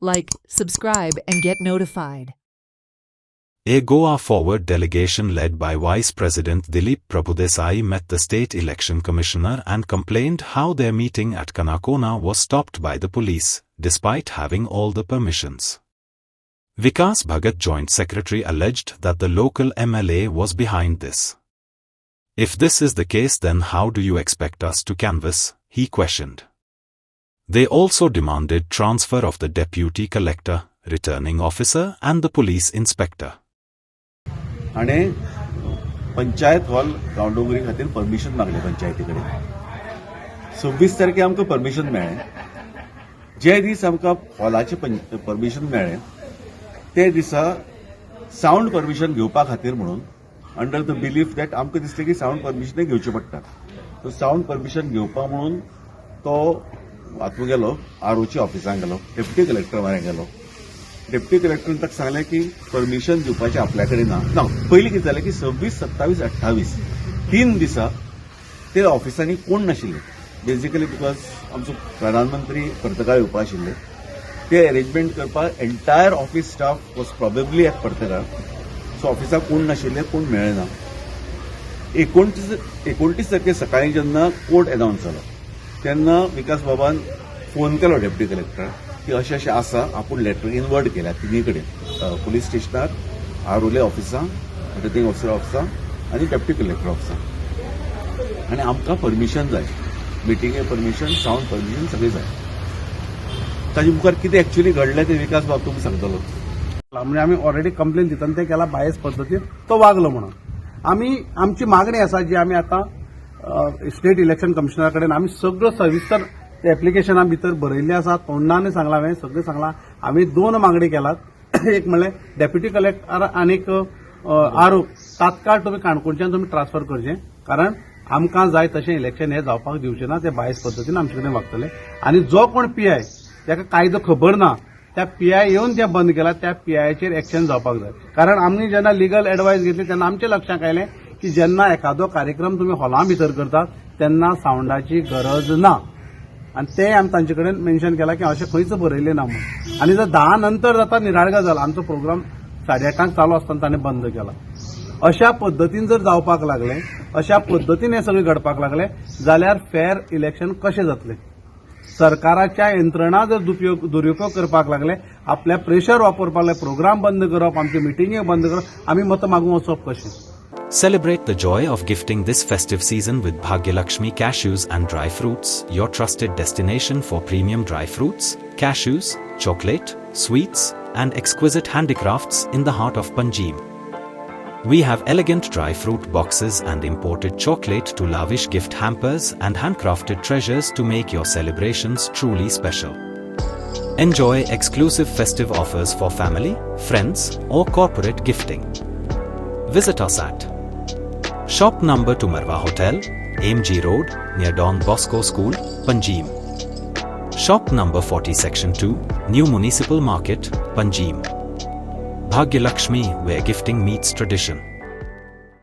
like, subscribe, and get notified. A Goa Forward delegation led by Vice President Dilip Prabhudesai met the State Election Commissioner and complained how their meeting at Kanakona was stopped by the police, despite having all the permissions. Vikas Bhagat, Joint Secretary, alleged that the local MLA was behind this. If this is the case, then how do you expect us to canvass? He questioned. They also demanded transfer of the Deputy Collector, Returning Officer and the Police Inspector. आणि panchayat hall Gaondongri खातीर permission मागले पंचायती कडेन 26 तारखेर आमकां permission मेळ्ळें जे दीस आमकां हॉलाचे permission मेळ्ळें ते दिसा साऊंड परमिशन घेवपा खातीर म्हणून अंडर द बिलीफ दॅट आमकां दिसलें की साऊंड परमिशन घेवचें पडटा तो साऊंड परमिशन घेवपा म्हणून तो हातूंत गेलो आरओची ऑफिसांत गेलो डेप्युटी कलेक्टर म्हऱ्यान गेलो डेप्युटी कलेक्टरान ताका सांगलें की परमिशन दिवपाचें आपल्या कडेन ना पयलीं कितें जालें की 26, 27, 28 3 दिसा ते ऑफिसांनी कोण नाशिल्ले बेजिकली बिकॉज आमचो प्रधानमंत्री पर्तगाळ येवपा आशिल्ले ते अरेंजमेंट करपाक entire office staff was probably at Partagal so ऑफिसाक कोण नाशिल्ले कोण मेळ्ळे ना 29 तारखेर सकाळीं जेन्ना कोर्ट अनाउन्स जालो तेन्ना विकास बाबान फोन केलो डेप्युटी कलेक्टर की अशें अशें आसा आपूण लेटर इनवर्ट केल्या तिनी कडेन पुलीस स्टेशनार आरोले ऑफिसां रिटर्निंग ऑफिसर ऑफिसां आनी डेप्युटी कलेक्टर ऑफिसां आनी आमकां परमिशन जाय मिटिंगे परमिशन साऊंड परमिशन सगळें जाय ताजे मुखार कितें एक्च्युअली घडलें तें विकास बाब तुमकां सांगतलो म्हणजे आम्ही ऑलरेडी कंप्लेन दिताना ते केला बायस पद्दतीन तो वागलो म्हणून आम्ही आमची मागणी आसा जी आम्ही आता स्टेट इलेक्शन कमिशनरा कडेन आम्ही सगळं सविस्तर ते एप्लिकेशना भितर बरयल्ले आसा तोंडाने सांगला हांवें सगळें सांगलां आम्ही 2 मागणी केल्यात एक म्हणल्यार डेप्युटी कलेक्टर आनीक आरओ तात्काळ तुमी काणकोणच्यान तुमी ट्रान्सफर करचें कारण आमकां जाय तशें इलेक्शन हें जावपाक दिवचें ना ते बायस पद्दतीन आमचे कडेन वागतले आनी जो कोण पीआय ताका कायदो खबर ना त्या पीआय येवन ते बंद केला त्या पीआयचेर एक्शन जावपाक जाय कारण आमी जेन्ना लिगल एडवायस घेतली तेन्ना आमच्या लक्षांत आयलें की जेन्ना एखादो कार्यक्रम तुमी हॉला भितर करतात तेन्ना साऊंडाची गरज ना आनी ते आमी तांचे कडेन मेन्शन केलां की अशें खंयच बरयलें ना म्हणून आनी जर 10 नंतर जाता निराळगा जालो आमचो प्रोग्राम 8:30 चालू आसतना ताणें बंद केला अशा पद्दतीन जर जावपाक लागलें अशा पद्दतीन हें सगळें घडपाक लागलें जाल्यार फेर इलेक्शन कशें जातलें सरकाराच्या यंत्रणा जर दुरुपयोग करपाक लागले आपल्या प्रेशर वापरपाक लागले प्रोग्राम बंद करप आमची मिटिंगे बंद करप आमी मतां मागूंक वचप कशें Celebrate the joy of gifting this festive season with Bhagyalakshmi Cashews and Dry Fruits, your trusted destination for premium dry fruits, cashews, chocolate, sweets, and exquisite handicrafts in the heart of Panjim. We have elegant dry fruit boxes and imported chocolate to lavish gift hampers and handcrafted treasures to make your celebrations truly special. Enjoy exclusive festive offers for family, friends, or corporate gifting. Visit us at Shop Number 2 Marwa Hotel, AMG Road, near Don Bosco School, Panjim. Shop Number 40 Section 2, New Municipal Market, Panjim. Bhagyalakshmi, where gifting meets tradition.